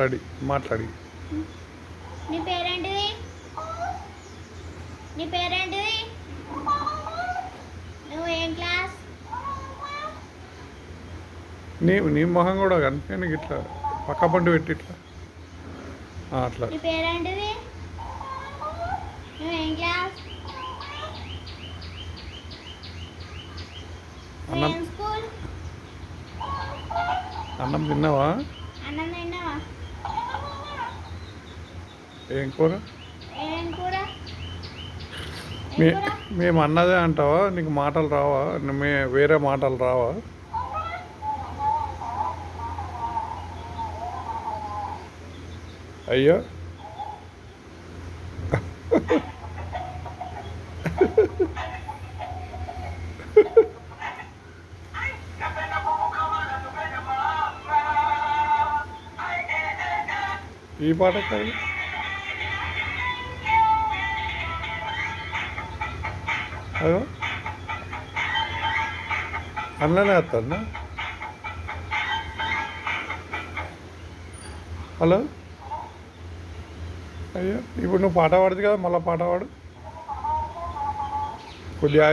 Ready మాట్లాడి. నీ పేరేంటిది? నీ పేరేంటిది? నువ్వు ఏం క్లాస్? నీ మొహం కూడా కనిపి నీకు ఇట్లా పక్క పండు పెట్టి ఇట్లా అట్లా. నీ పేరేంటిది? నువ్వు ఏం క్లాస్? అన్నం ఏం స్కూల్? అన్నం తిన్నావా? అన్నం తిన్నావా? ఏం కూర? ఏం కూర? మేము అన్నదే అంటావా? నీకు మాటలు రావా? వేరే మాటలు రావా? అయ్యో ఈ పాట కాదు. అదో అందులోనే వస్తుందా? హలో అయ్యో ఇప్పుడు నువ్వు పాట పాడదు కదా, మళ్ళీ పాట పాడు కొద్దిగా